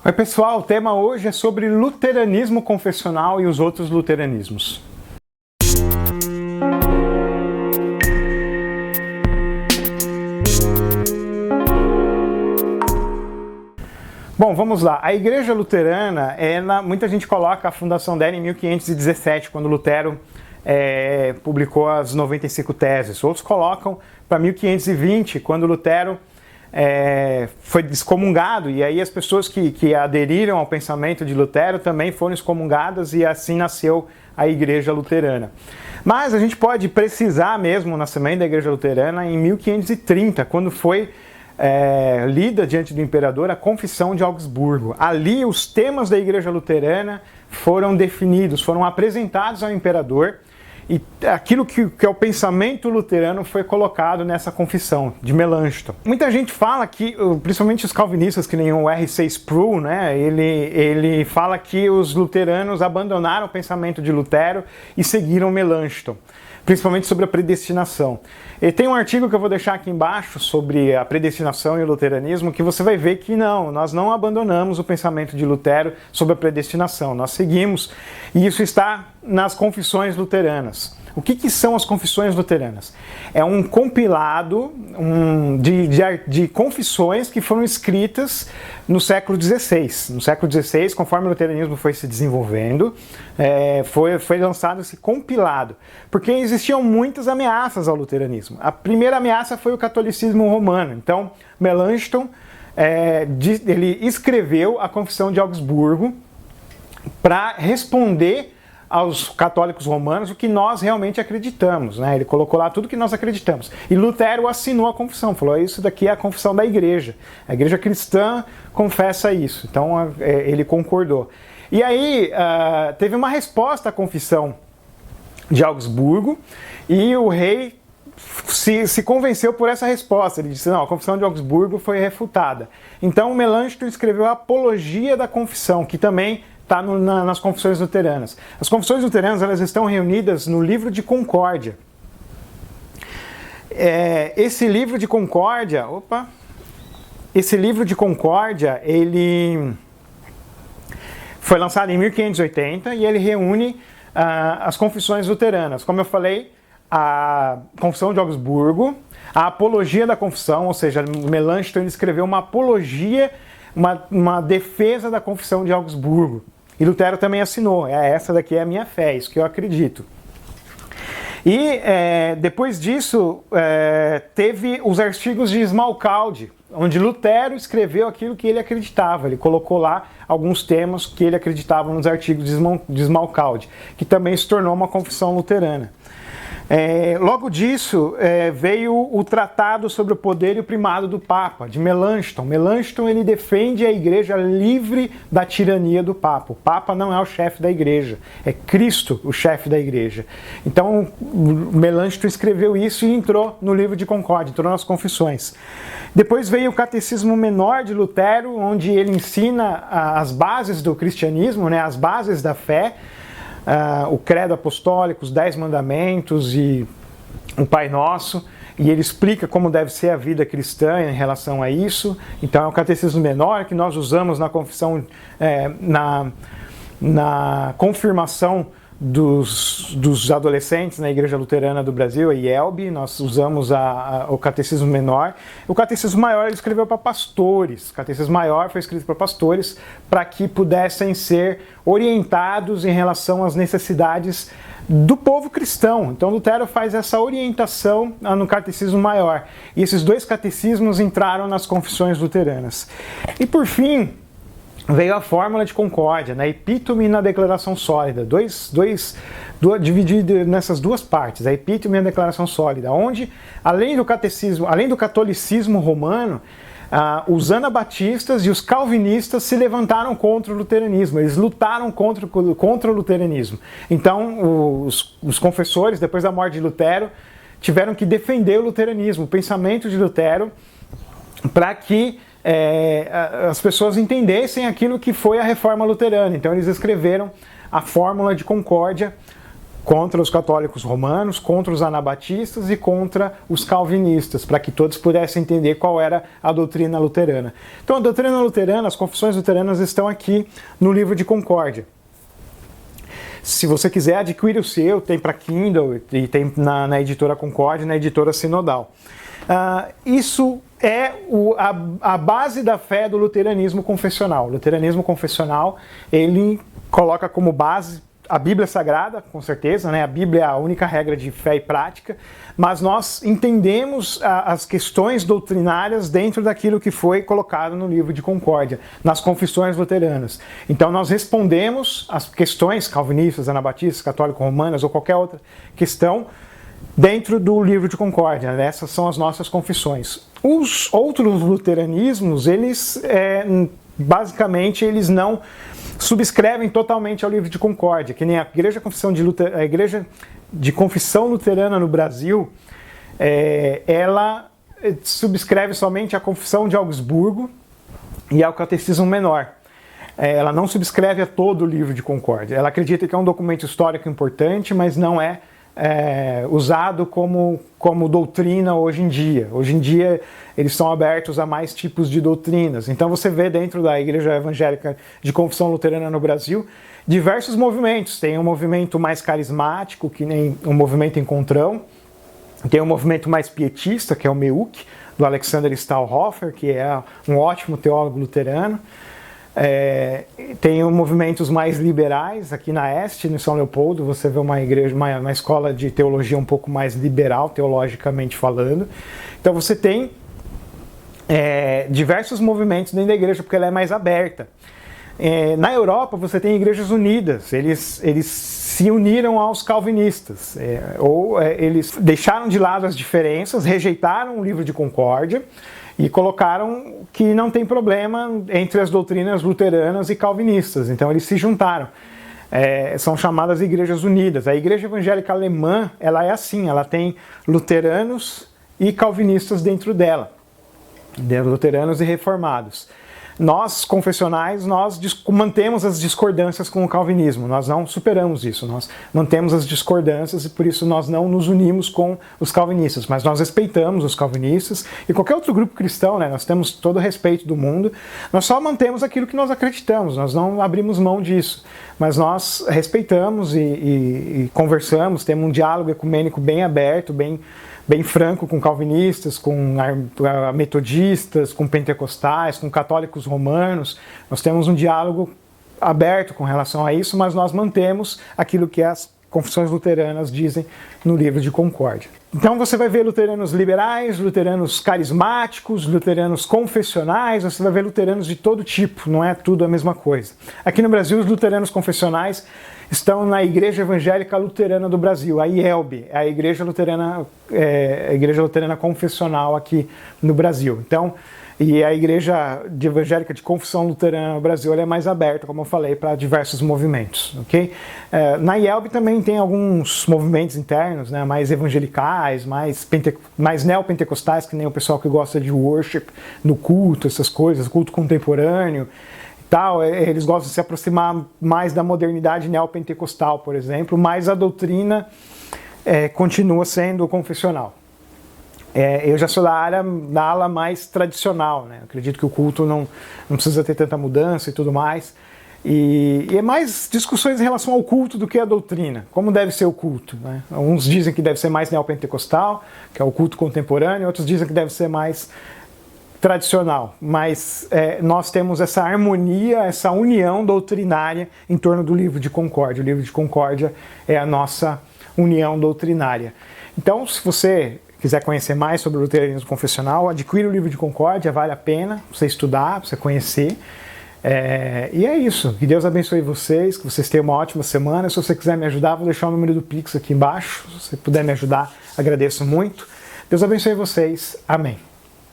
Oi pessoal, o tema hoje é sobre luteranismo confessional e os outros luteranismos. Bom, vamos lá. A Igreja Luterana, muita gente coloca a fundação dela em 1517, quando Lutero publicou as 95 teses. Outros colocam para 1520, quando Lutero foi excomungado, e aí as pessoas que aderiram ao pensamento de Lutero também foram excomungadas, e assim nasceu a Igreja Luterana. Mas a gente pode precisar mesmo o nascimento da Igreja Luterana em 1530, quando foi lida diante do imperador a Confissão de Augsburgo. Ali os temas da Igreja Luterana foram definidos, foram apresentados ao imperador, e aquilo que é o pensamento luterano foi colocado nessa confissão de Melanchthon. Muita gente fala que, principalmente os calvinistas, que nem o R.C. Sproul, né, ele fala que os luteranos abandonaram o pensamento de Lutero e seguiram Melanchthon, principalmente sobre a predestinação. E tem um artigo que eu vou deixar aqui embaixo sobre a predestinação e o luteranismo, que você vai ver que nós não abandonamos o pensamento de Lutero sobre a predestinação, nós seguimos, e isso está nas confissões luteranas. O que são as confissões luteranas? É um compilado de confissões que foram escritas no século XVI. No século XVI, conforme o luteranismo foi se desenvolvendo, foi lançado esse compilado, porque existiam muitas ameaças ao luteranismo. A primeira ameaça foi o catolicismo romano. Então, Melanchthon ele escreveu a Confissão de Augsburgo para responder aos católicos romanos o que nós realmente acreditamos, né? Ele colocou lá tudo que nós acreditamos. E Lutero assinou a confissão, falou: isso daqui é a confissão da igreja. A igreja cristã confessa isso. Então ele concordou. E aí teve uma resposta à confissão de Augsburgo, e o rei se convenceu por essa resposta. Ele disse: não, a confissão de Augsburgo foi refutada. Então Melanchthon escreveu a Apologia da Confissão, que também está nas confissões luteranas. As confissões luteranas, elas estão reunidas no livro de Concórdia. Esse livro de Concórdia, ele foi lançado em 1580 e ele reúne as confissões luteranas. Como eu falei, a Confissão de Augsburgo, a Apologia da Confissão, ou seja, Melanchthon escreveu uma apologia, uma defesa da Confissão de Augsburgo. E Lutero também assinou: essa daqui é a minha fé, isso que eu acredito. E depois disso, teve os artigos de Smalcalde, onde Lutero escreveu aquilo que ele acreditava. Ele colocou lá alguns temas que ele acreditava nos artigos de Smalcalde, que também se tornou uma confissão luterana. Logo disso veio o Tratado sobre o Poder e o Primado do Papa, de Melanchthon. Melanchthon, ele defende a igreja livre da tirania do Papa. O Papa não é o chefe da igreja, é Cristo o chefe da igreja. Então Melanchthon escreveu isso e entrou no livro de Concórdia, entrou nas confissões. Depois veio o Catecismo Menor de Lutero, onde ele ensina as bases do cristianismo, né, as bases da fé, o Credo Apostólico, os 10 Mandamentos e o Pai Nosso, e ele explica como deve ser a vida cristã em relação a isso. Então é o Catecismo Menor que nós usamos na confissão, na confirmação dos adolescentes na Igreja Luterana do Brasil, a IELB. Nós usamos o Catecismo Menor. O Catecismo Maior ele escreveu para pastores. O Catecismo Maior foi escrito para pastores para que pudessem ser orientados em relação às necessidades do povo cristão. Então Lutero faz essa orientação no Catecismo Maior. E esses dois catecismos entraram nas confissões luteranas. E por fim, veio a Fórmula de Concórdia, na Epítome e na Declaração Sólida, dividido nessas duas partes, a Epítome e a Declaração Sólida, onde, além do catolicismo romano, os anabatistas e os calvinistas se levantaram contra o luteranismo, eles lutaram contra o luteranismo. Então, os confessores, depois da morte de Lutero, tiveram que defender o luteranismo, o pensamento de Lutero, para que as pessoas entendessem aquilo que foi a reforma luterana. Então eles escreveram a Fórmula de Concórdia contra os católicos romanos, contra os anabatistas e contra os calvinistas, para que todos pudessem entender qual era a doutrina luterana. Então, a doutrina luterana, as confissões luteranas estão aqui no livro de Concórdia. Se você quiser adquirir o seu, tem para Kindle e tem na editora Concórdia e na editora Sinodal. Isso é a base da fé do luteranismo confessional. O luteranismo confessional, ele coloca como base a Bíblia Sagrada, com certeza, né? A Bíblia é a única regra de fé e prática, mas nós entendemos as questões doutrinárias dentro daquilo que foi colocado no livro de Concórdia, nas confissões luteranas. Então nós respondemos as questões calvinistas, anabatistas, católico-romanas ou qualquer outra questão dentro do livro de Concórdia. Essas são as nossas confissões. Os outros luteranismos, eles basicamente eles não subscrevem totalmente ao livro de Concórdia, que nem a Igreja de Confissão Luterana no Brasil, ela subscreve somente a Confissão de Augsburgo e ao Catecismo Menor. Ela não subscreve a todo o livro de Concórdia. Ela acredita que é um documento histórico importante, mas não é usado como doutrina hoje em dia. Hoje em dia eles são abertos a mais tipos de doutrinas. Então você vê dentro da Igreja Evangélica de Confissão Luterana no Brasil diversos movimentos. Tem um movimento mais carismático, que nem o movimento Encontrão. Tem um movimento mais pietista, que é o MEUC, do Alexander Stahlhofer, que é um ótimo teólogo luterano. Tem movimentos mais liberais aqui na Este, no São Leopoldo. Você vê uma igreja, uma escola de teologia um pouco mais liberal, teologicamente falando. Então você tem diversos movimentos dentro da igreja, porque ela é mais aberta. Na Europa você tem igrejas unidas, eles se uniram aos calvinistas, eles deixaram de lado as diferenças, rejeitaram o livro de Concórdia e colocaram que não tem problema entre as doutrinas luteranas e calvinistas. Então eles se juntaram. São chamadas Igrejas Unidas. A Igreja Evangélica Alemã, ela é assim, ela tem luteranos e calvinistas dentro dela, luteranos e reformados. Nós, confessionais, nós mantemos as discordâncias com o calvinismo, nós não superamos isso, nós mantemos as discordâncias e por isso nós não nos unimos com os calvinistas, mas nós respeitamos os calvinistas e qualquer outro grupo cristão, né? Nós temos todo o respeito do mundo, nós só mantemos aquilo que nós acreditamos, nós não abrimos mão disso, mas nós respeitamos e conversamos, temos um diálogo ecumênico bem aberto, bem franco com calvinistas, com metodistas, com pentecostais, com católicos romanos. Nós temos um diálogo aberto com relação a isso, mas nós mantemos aquilo que as confissões luteranas dizem no livro de Concórdia. Então você vai ver luteranos liberais, luteranos carismáticos, luteranos confessionais, você vai ver luteranos de todo tipo, não é tudo a mesma coisa. Aqui no Brasil, os luteranos confessionais estão na Igreja Evangélica Luterana do Brasil, a IELB, a Igreja Luterana Confessional aqui no Brasil. Então, e a Igreja Evangélica de Confissão Luterana no Brasil ela é mais aberta, como eu falei, para diversos movimentos. Okay? Na IELB também tem alguns movimentos internos, né, mais evangelicais, mais neopentecostais, que nem o pessoal que gosta de worship no culto, essas coisas, culto contemporâneo. Tal, eles gostam de se aproximar mais da modernidade neopentecostal, por exemplo, mas a doutrina continua sendo confessional. Eu já sou da ala mais tradicional, né? Acredito que o culto não precisa ter tanta mudança e tudo mais. E é mais discussões em relação ao culto do que a doutrina, como deve ser o culto, né? Uns dizem que deve ser mais neopentecostal, que é o culto contemporâneo, outros dizem que deve ser mais tradicional, mas nós temos essa harmonia, essa união doutrinária em torno do livro de Concórdia. O livro de Concórdia é a nossa união doutrinária. Então, se você quiser conhecer mais sobre o luteranismo confessional, adquire o livro de Concórdia, vale a pena você estudar, você conhecer. E é isso. Que Deus abençoe vocês, que vocês tenham uma ótima semana. Se você quiser me ajudar, vou deixar o número do Pix aqui embaixo. Se você puder me ajudar, agradeço muito. Deus abençoe vocês. Amém.